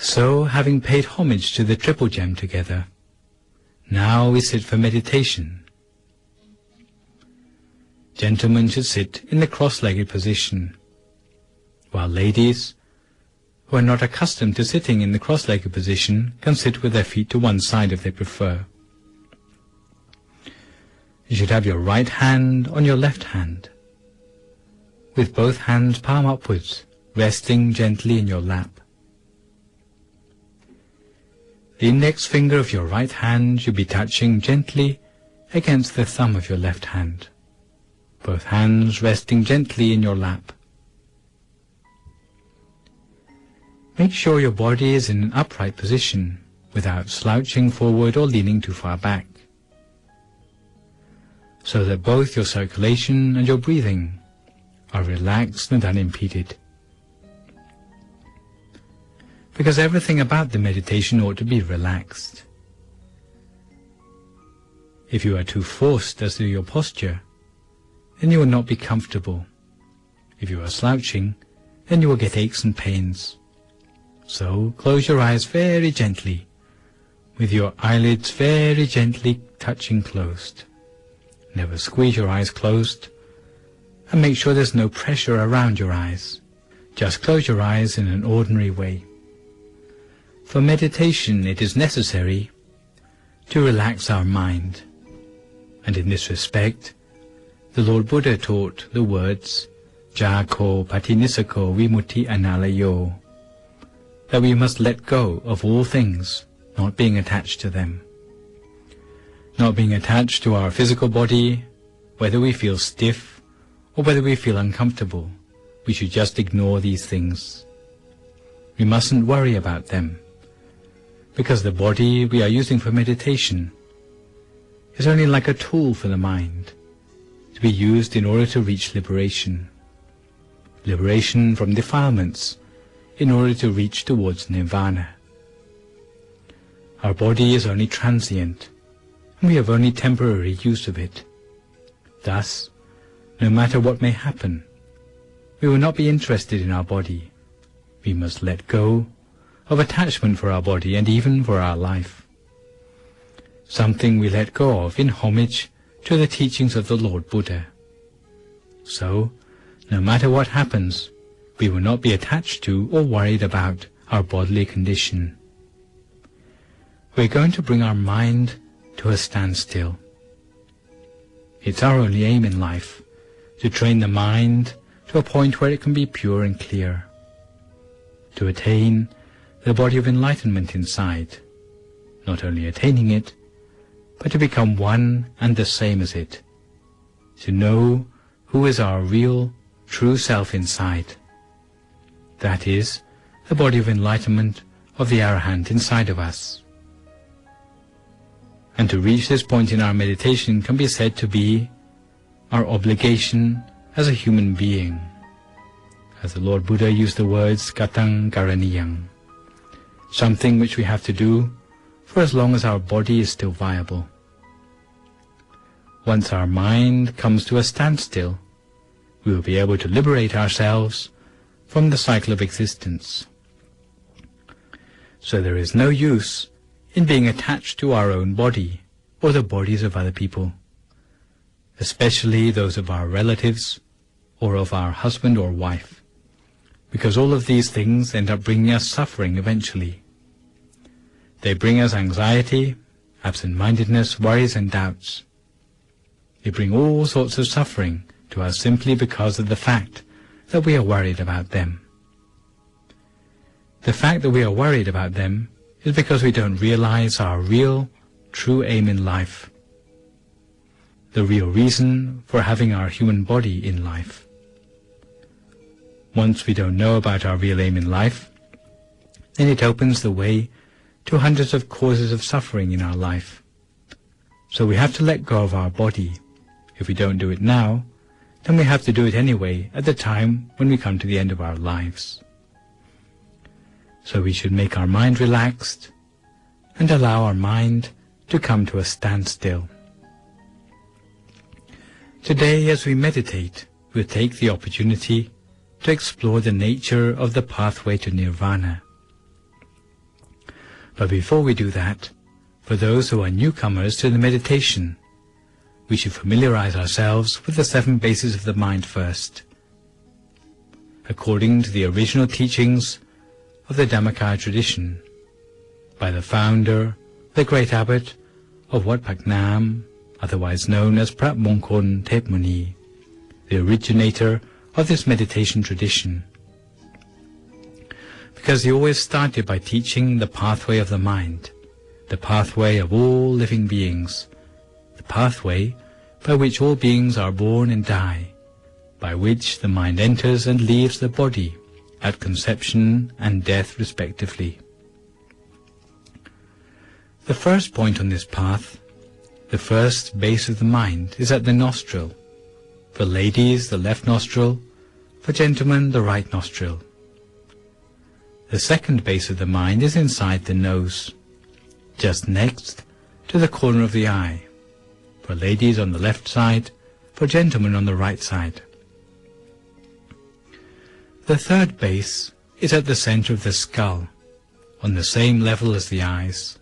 So, having paid homage to the triple gem together, now we sit for meditation. Gentlemen should sit in the cross-legged position, while ladies, who are not accustomed to sitting in the cross-legged position, can sit with their feet to one side if they prefer. You should have your right hand on your left hand, with both hands palm upwards, resting gently in your lap. The index finger of your right hand should be touching gently against the thumb of your left hand, both hands resting gently in your lap. Make sure your body is in an upright position, without slouching forward or leaning too far back, so that both your circulation and your breathing are relaxed and unimpeded. Because everything about the meditation ought to be relaxed. If you are too forced as to your posture, then you will not be comfortable. If you are slouching, then you will get aches and pains. So close your eyes very gently, with your eyelids very gently touching closed. Never squeeze your eyes closed, and make sure there's no pressure around your eyes. Just close your eyes in an ordinary way. For meditation, it is necessary to relax our mind, and in this respect, the Lord Buddha taught the words Jako Patinisako Vimutti Analayo, that we must let go of all things, not being attached to them. Not being attached to our physical body, whether we feel stiff or whether we feel uncomfortable, we should just ignore these things. We mustn't worry about them, because the body we are using for meditation is only like a tool for the mind, to be used in order to reach liberation. Liberation from defilements, in order to reach towards nirvana. Our body is only transient, and we have only temporary use of it. Thus, no matter what may happen, we will not be interested in our body. We must let go of attachment for our body and even for our life. Something we let go of in homage to the teachings of the Lord Buddha. So, no matter what happens, we will not be attached to or worried about our bodily condition. We are going to bring our mind to a standstill. It's our only aim in life, to train the mind to a point where it can be pure and clear, to attain the body of enlightenment inside, not only attaining it, but to become one and the same as it, to know who is our real, true self inside. That is, the body of enlightenment of the Arahant inside of us. And to reach this point in our meditation can be said to be our obligation as a human being, as the Lord Buddha used the words Gatang Karaniyang, something which we have to do for as long as our body is still viable. Once our mind comes to a standstill, we will be able to liberate ourselves from the cycle of existence. So there is no use in being attached to our own body or the bodies of other people, especially those of our relatives or of our husband or wife, because all of these things end up bringing us suffering eventually. They bring us anxiety, absent-mindedness, worries and doubts. They bring all sorts of suffering to us simply because of the fact that we are worried about them. The fact that we are worried about them is because we don't realize our real, true aim in life, the real reason for having our human body in life. Once we don't know about our real aim in life, then it opens the way to hundreds of causes of suffering in our life. So we have to let go of our body. If we don't do it now, then we have to do it anyway at the time when we come to the end of our lives. So we should make our mind relaxed and allow our mind to come to a standstill. Today, as we meditate, we'll take the opportunity to explore the nature of the pathway to nirvana. But before we do that, for those who are newcomers to the meditation, we should familiarize ourselves with the 7 bases of the mind first. According to the original teachings of the Dhammakaya tradition, by the founder, the great abbot of Wat Phak Nam, otherwise known as Prat Mongkon Thep Muni, the originator of this meditation tradition. Because he always started by teaching the pathway of the mind, the pathway of all living beings, the pathway by which all beings are born and die, by which the mind enters and leaves the body at conception and death respectively. The first point on this path, the first base of the mind, is at the nostril. For ladies, the left nostril; for gentlemen, the right nostril. The second base of the mind is inside the nose, just next to the corner of the eye. For ladies on the left side, for gentlemen on the right side. The third base is at the center of the skull, on the same level as the eyes.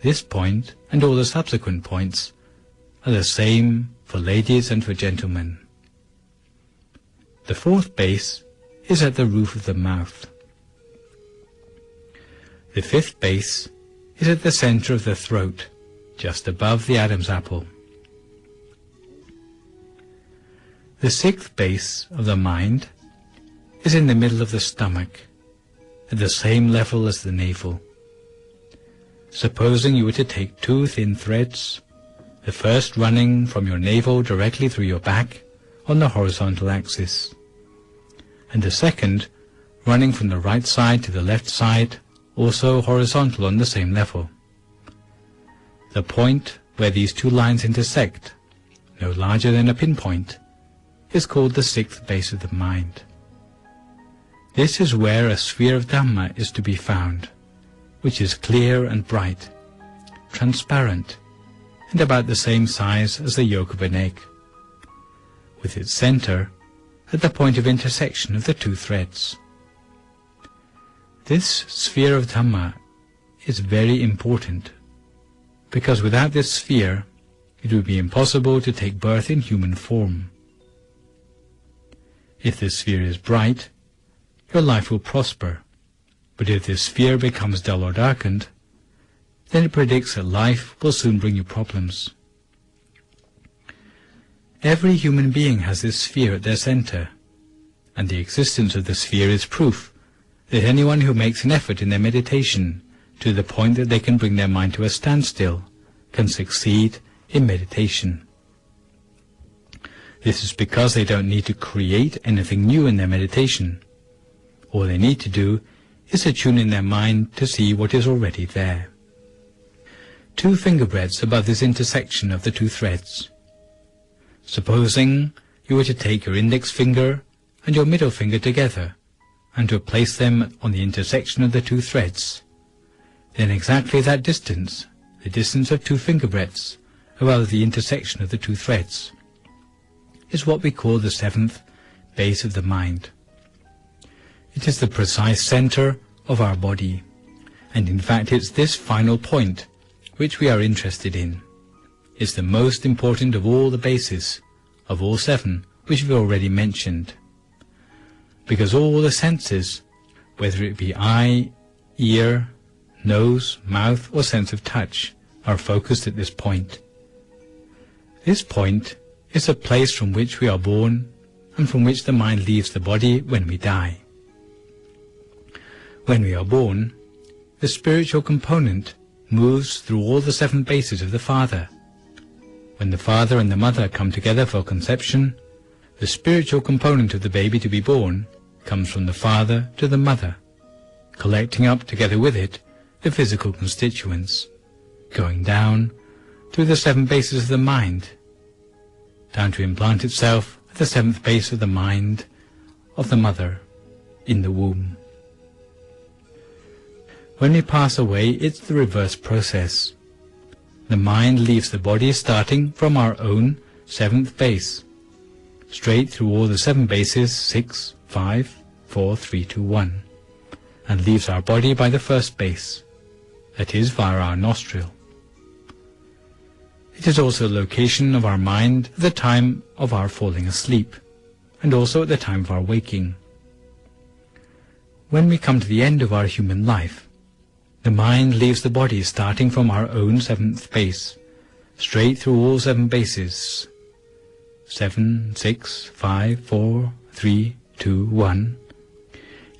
This point, and all the subsequent points, are the same for ladies and for gentlemen. The fourth base is at the roof of the mouth. The fifth base is at the center of the throat, just above the Adam's apple. The sixth base of the mind is in the middle of the stomach, at the same level as the navel. Supposing you were to take 2 thin threads, the first running from your navel directly through your back on the horizontal axis, and the second running from the right side to the left side, also horizontal on the same level. The point where these 2 lines intersect, no larger than a pinpoint, is called the 6th base of the mind. This is where a sphere of Dhamma is to be found, which is clear and bright, transparent, and about the same size as the yolk of an egg, with its center at the point of intersection of the 2 threads. This sphere of Dhamma is very important, because without this sphere it would be impossible to take birth in human form. If this sphere is bright, your life will prosper, but if this sphere becomes dull or darkened, then it predicts that life will soon bring you problems. Every human being has this sphere at their center, and the existence of the sphere is proof that anyone who makes an effort in their meditation to the point that they can bring their mind to a standstill can succeed in meditation. This is because they don't need to create anything new in their meditation. All they need to do is to tune in their mind to see what is already there. 2 finger breadths above this intersection of the 2 threads. Supposing you were to take your index finger and your middle finger together and to place them on the intersection of the 2 threads, then exactly that distance, the distance of 2 finger breadths above the intersection of the 2 threads, is what we call the 7th base of the mind. It is the precise center of our body, and in fact it's this final point which we are interested in. It's the most important of all the bases, of all 7 which we've already mentioned. Because all the senses, whether it be eye, ear, nose, mouth, or sense of touch, are focused at this point. This point is the place from which we are born and from which the mind leaves the body when we die. When we are born, the spiritual component moves through all the 7 bases of the father. When the father and the mother come together for conception, the spiritual component of the baby to be born comes from the father to the mother, collecting up together with it the physical constituents, going down through the 7 bases of the mind, down to implant itself at the 7th base of the mind of the mother in the womb. When we pass away, it's the reverse process. The mind leaves the body starting from our own 7th base, straight through all the 7 bases, 6, 5, 4, 3, 2, 1, and leaves our body by the 1st base. that is, via our nostril. It is also the location of our mind at the time of our falling asleep, and also at the time of our waking. When we come to the end of our human life, the mind leaves the body starting from our own seventh base, straight through all seven bases, 7, 6, 5, 4, 3, 2, 1,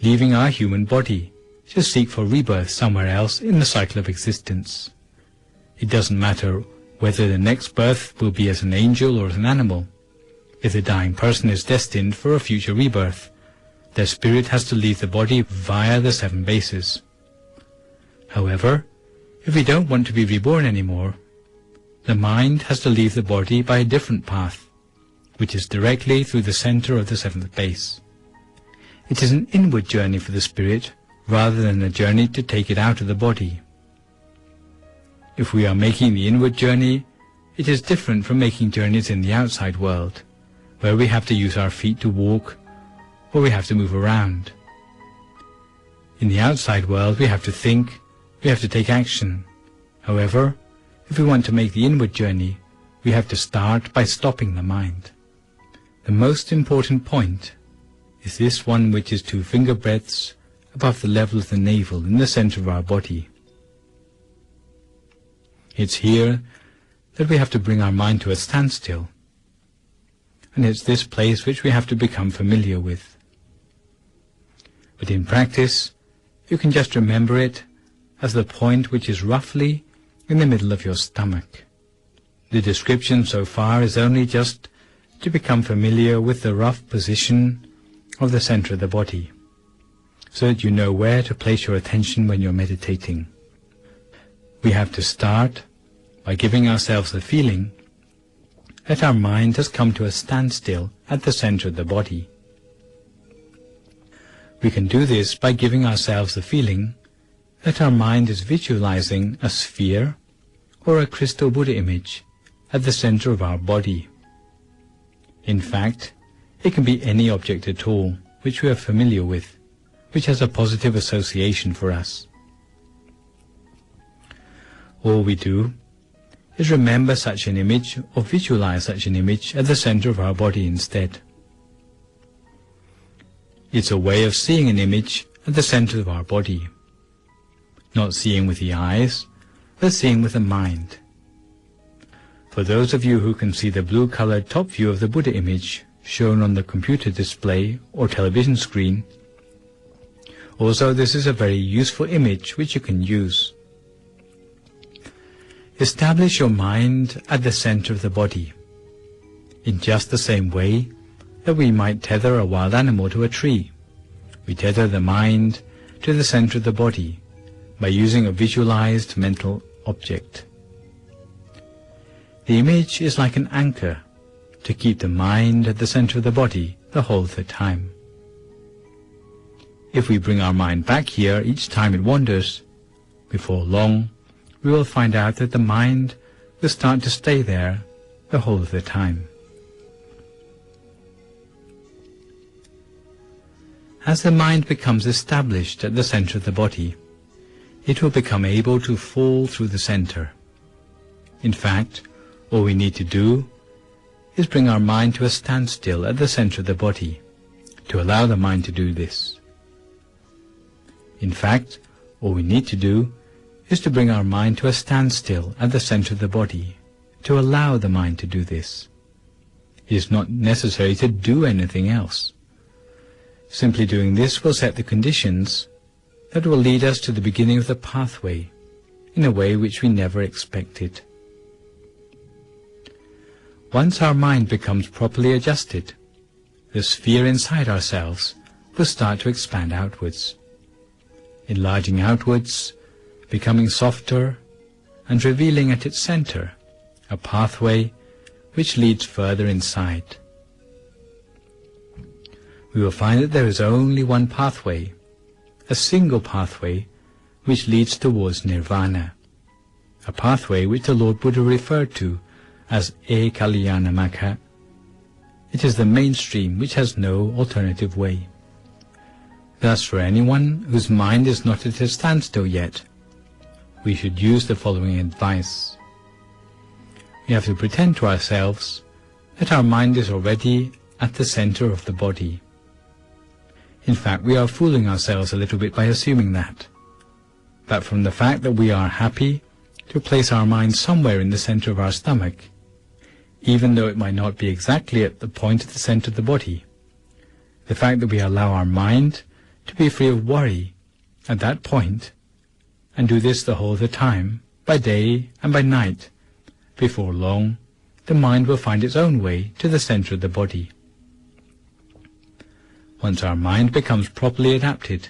leaving our human body to seek for rebirth somewhere else in the cycle of existence. It doesn't matter whether the next birth will be as an angel or as an animal. If the dying person is destined for a future rebirth, their spirit has to leave the body via the seven bases. However, if we don't want to be reborn anymore, the mind has to leave the body by a different path, which is directly through the center of the seventh base. It is an inward journey for the spirit rather than a journey to take it out of the body. If we are making the inward journey, it is different from making journeys in the outside world, where we have to use our feet to walk or we have to move around. In the outside world we have to think, we have to take action. However, if we want to make the inward journey, we have to start by stopping the mind. The most important point is this one which is 2 finger breadths above the level of the navel in the center of our body. It's here that we have to bring our mind to a standstill, and it's this place which we have to become familiar with. But in practice, you can just remember it as the point which is roughly in the middle of your stomach. The description so far is only just to become familiar with the rough position of the center of the body, so that you know where to place your attention when you're meditating. We have to start by giving ourselves the feeling that our mind has come to a standstill at the center of the body. We can do this by giving ourselves the feeling that our mind is visualizing a sphere or a crystal Buddha image at the center of our body. In fact, it can be any object at all which we are familiar with, which has a positive association for us. All we do is remember such an image or visualize such an image at the center of our body instead. It's a way of seeing an image at the center of our body, not seeing with the eyes, but seeing with the mind. For those of you who can see the blue-colored top view of the Buddha image shown on the computer display or television screen, also this is a very useful image which you can use. Establish your mind at the center of the body, in just the same way that we might tether a wild animal to a tree. We tether the mind to the center of the body by using a visualized mental object. The image is like an anchor to keep the mind at the center of the body the whole of the time. If we bring our mind back here each time it wanders, before long we will find out that the mind will start to stay there the whole of the time. As the mind becomes established at the center of the body, it will become able to fall through the center. In fact, all we need to do is bring our mind to a standstill at the center of the body, to allow the mind to do this. In fact, all we need to do is to bring our mind to a standstill at the center of the body, to allow the mind to do this. It is not necessary to do anything else. Simply doing this will set the conditions that will lead us to the beginning of the pathway in a way which we never expected. Once our mind becomes properly adjusted, the sphere inside ourselves will start to expand outwards, enlarging outwards, becoming softer, and revealing at its center a pathway which leads further inside. We will find that there is only one pathway, a single pathway which leads towards nirvana, a pathway which the Lord Buddha referred to as Ekalyana Magga. It is the mainstream which has no alternative way. Thus, for anyone whose mind is not at a standstill yet, we should use the following advice. We have to pretend to ourselves that our mind is already at the center of the body. In fact, we are fooling ourselves a little bit by assuming that from the fact that we are happy to place our mind somewhere in the center of our stomach, even though it might not be exactly at the point of the center of the body, the fact that we allow our mind to be free of worry at that point, and do this the whole of the time, by day and by night, before long the mind will find its own way to the center of the body. Once our mind becomes properly adapted,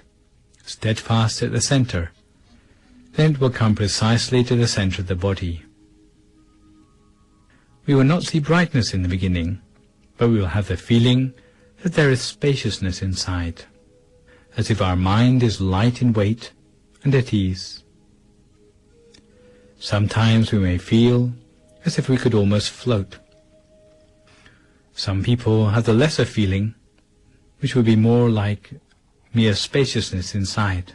steadfast at the center, then it will come precisely to the center of the body. We will not see brightness in the beginning, but we will have the feeling that there is spaciousness inside, as if our mind is light in weight and at ease. Sometimes we may feel as if we could almost float. Some people have the lesser feeling, which would be more like mere spaciousness inside,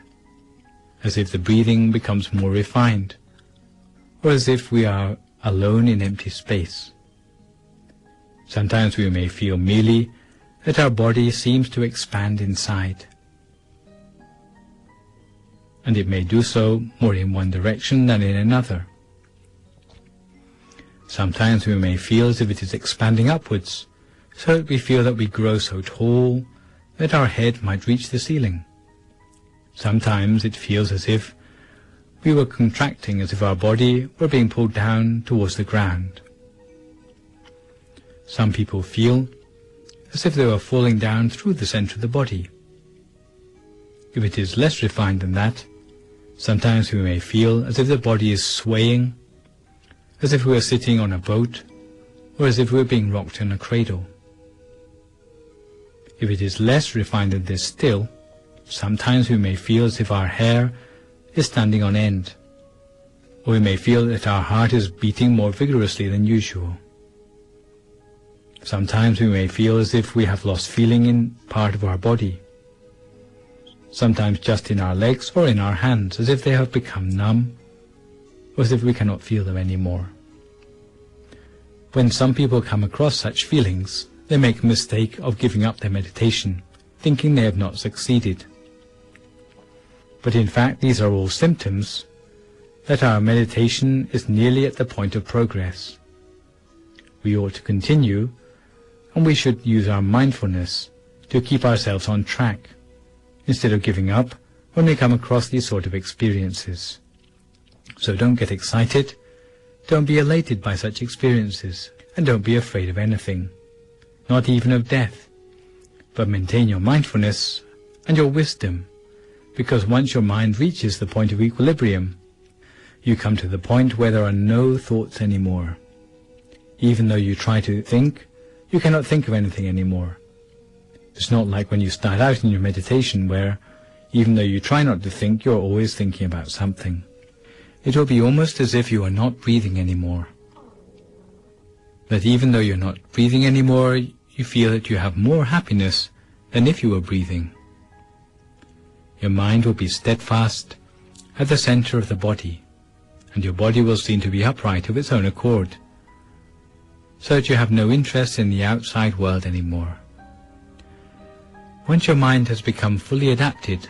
as if the breathing becomes more refined, or as if we are alone in empty space. Sometimes we may feel merely that our body seems to expand inside, and it may do so more in one direction than in another. Sometimes we may feel as if it is expanding upwards, so that we feel that we grow so tall that our head might reach the ceiling. Sometimes it feels as if we were contracting, as if our body were being pulled down towards the ground. Some people feel as if they were falling down through the center of the body. If it is less refined than that, sometimes we may feel as if the body is swaying, as if we were sitting on a boat, or as if we were being rocked in a cradle. If it is less refined than this still, sometimes we may feel as if our hair is standing on end, or we may feel that our heart is beating more vigorously than usual. Sometimes we may feel as if we have lost feeling in part of our body, sometimes just in our legs or in our hands, as if they have become numb, or as if we cannot feel them anymore. When some people come across such feelings, they make a mistake of giving up their meditation, thinking they have not succeeded. But in fact, these are all symptoms that our meditation is nearly at the point of progress. We ought to continue, and we should use our mindfulness to keep ourselves on track, instead of giving up when we come across these sort of experiences. So don't get excited, don't be elated by such experiences, and don't be afraid of anything, not even of death, but maintain your mindfulness and your wisdom, because once your mind reaches the point of equilibrium, you come to the point where there are no thoughts anymore. Even though you try to think, you cannot think of anything anymore. It's not like when you start out in your meditation where, even though you try not to think, you're always thinking about something. It will be almost as if you are not breathing anymore. That even though you're not breathing anymore, you feel that you have more happiness than if you were breathing. Your mind will be steadfast at the center of the body, and your body will seem to be upright of its own accord, so that you have no interest in the outside world anymore. Once your mind has become fully adapted,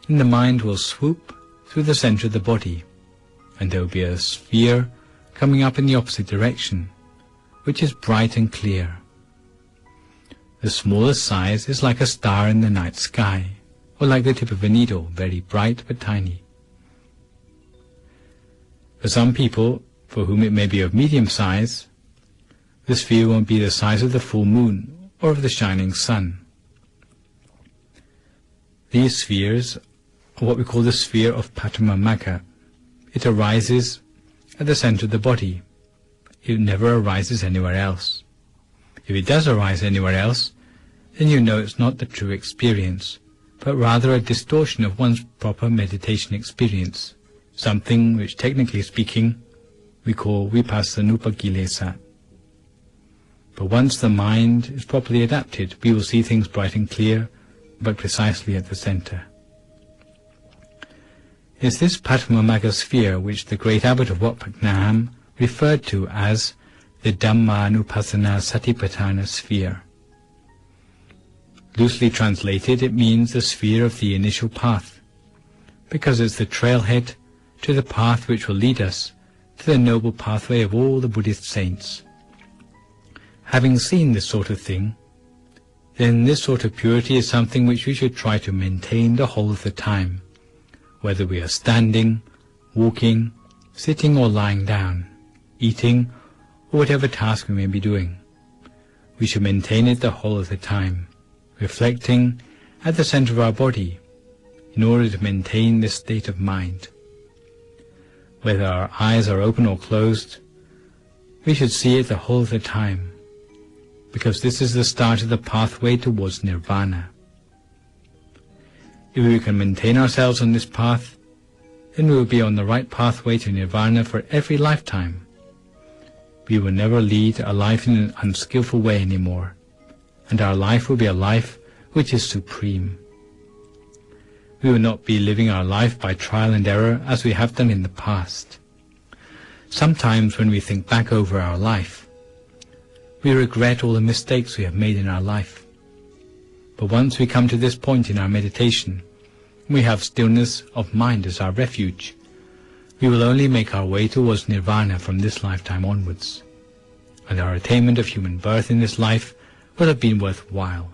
then the mind will swoop through the center of the body, and there will be a sphere coming up in the opposite direction, which is bright and clear. The smallest size is like a star in the night sky, or like the tip of a needle, very bright but tiny. For some people, for whom it may be of medium size, the sphere won't be the size of the full moon or of the shining sun. These spheres are what we call the sphere of Patamamaka. It arises at the center of the body. It never arises anywhere else. If it does arise anywhere else, then you know it's not the true experience, but rather a distortion of one's proper meditation experience, something which, technically speaking, we call vipassanupakilesa. But once the mind is properly adapted, we will see things bright and clear, but precisely at the center. is this Patamamaga sphere which the great abbot of Wat Phak Nam referred to as the Dhammanupassana Satipatthana sphere. Loosely translated, it means the sphere of the initial path, because it's the trailhead to the path which will lead us to the noble pathway of all the Buddhist saints. Having seen this sort of thing, then this sort of purity is something which we should try to maintain the whole of the time, whether we are standing, walking, sitting or lying down, eating, or whatever task we may be doing. We should maintain it the whole of the time, reflecting at the center of our body, in order to maintain this state of mind. Whether our eyes are open or closed, we should see it the whole of the time, because this is the start of the pathway towards nirvana. If we can maintain ourselves on this path, then we will be on the right pathway to nirvana for every lifetime. We will never lead a life in an unskillful way anymore, and our life will be a life which is supreme. We will not be living our life by trial and error as we have done in the past. Sometimes when we think back over our life, we regret all the mistakes we have made in our life. But once we come to this point in our meditation, we have stillness of mind as our refuge. We will only make our way towards nirvana from this lifetime onwards, and our attainment of human birth in this life will have been worthwhile.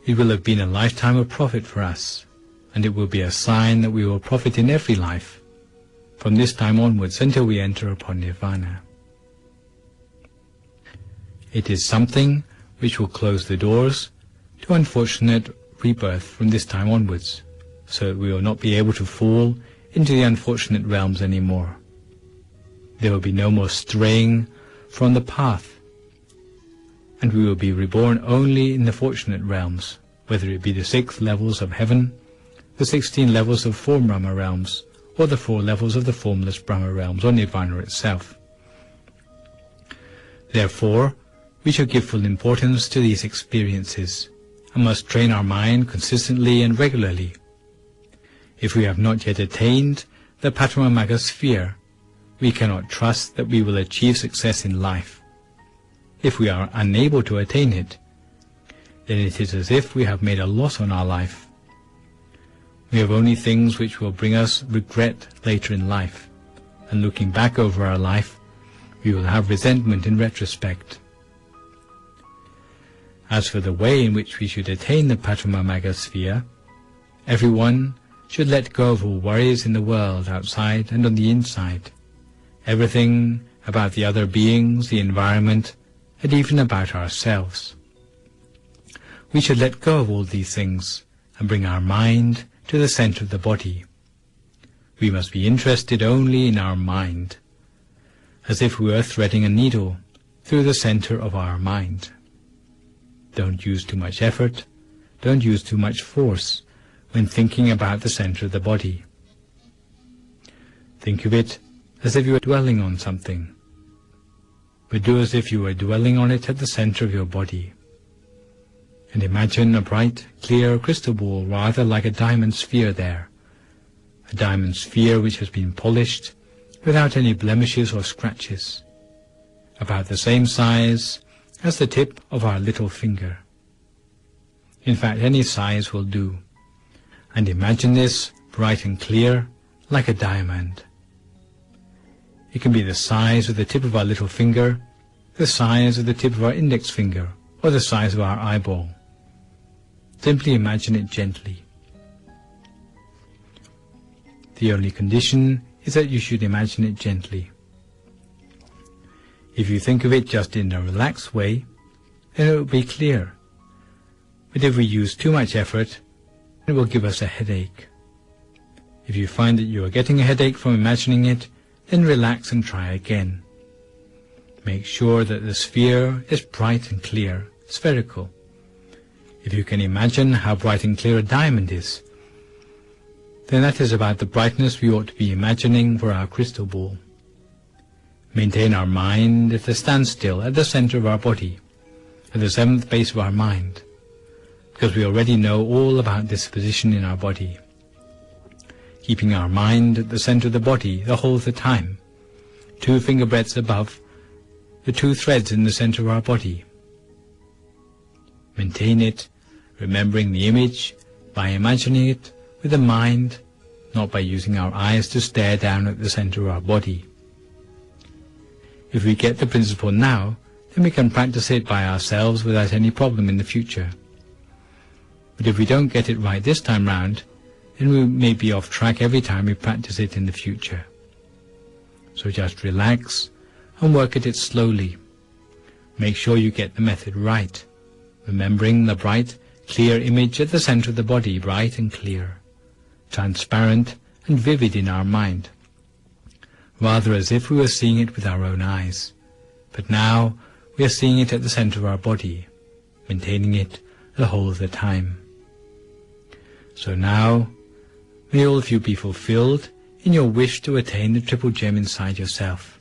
It will have been a lifetime of profit for us, and it will be a sign that we will profit in every life, from this time onwards until we enter upon nirvana. It is something which will close the doors to unfortunate rebirth from this time onwards, so that we will not be able to fall into the unfortunate realms anymore. There will be no more straying from the path, and we will be reborn only in the fortunate realms, whether it be the 6 levels of heaven, the 16 levels of form Brahma realms, or the 4 levels of the formless Brahma realms, or nirvana itself. Therefore, we should give full importance to these experiences, and must train our mind consistently and regularly. If we have not yet attained the Patamamaga sphere, we cannot trust that we will achieve success in life. If we are unable to attain it, then it is as if we have made a loss on our life. We have only things which will bring us regret later in life, and looking back over our life, we will have resentment in retrospect. As for the way in which we should attain the Patamamaga sphere, everyone should let go of all worries in the world, outside and on the inside, everything about the other beings, the environment, and even about ourselves. We should let go of all these things and bring our mind to the center of the body. We must be interested only in our mind, as if we were threading a needle through the center of our mind. Don't use too much effort, don't use too much force when thinking about the center of the body. Think of it as if you were dwelling on something, but do as if you were dwelling on it at the center of your body. And imagine a bright, clear crystal ball, rather like a diamond sphere there, a diamond sphere which has been polished without any blemishes or scratches, about the same size as the tip of our little finger. In fact, any size will do. And imagine this bright and clear, like a diamond. It can be the size of the tip of our little finger, the size of the tip of our index finger, or the size of our eyeball. Simply imagine it gently. The only condition is that you should imagine it gently. If you think of it just in a relaxed way, then it will be clear. But if we use too much effort, it will give us a headache. If you find that you are getting a headache from imagining it, then relax and try again. Make sure that the sphere is bright and clear, spherical. If you can imagine how bright and clear a diamond is, then that is about the brightness we ought to be imagining for our crystal ball. Maintain our mind at a standstill at the center of our body, at the 7th base of our mind, because we already know all about this position in our body. keeping our mind at the center of the body the whole of the time, 2 finger breadths above the 2 threads in the center of our body. Maintain it, remembering the image by imagining it with the mind, not by using our eyes to stare down at the center of our body. If we get the principle now, then we can practice it by ourselves without any problem in the future. But if we don't get it right this time round, then we may be off track every time we practice it in the future. So just relax and work at it slowly. Make sure you get the method right, remembering the bright, clear image at the center of the body, bright and clear, transparent and vivid in our mind, rather as if we were seeing it with our own eyes. But now we are seeing it at the center of our body, maintaining it the whole of the time. So now, may all of you be fulfilled in your wish to attain the triple gem inside yourself.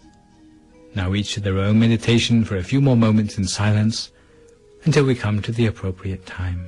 Now each to their own meditation for a few more moments in silence until we come to the appropriate time.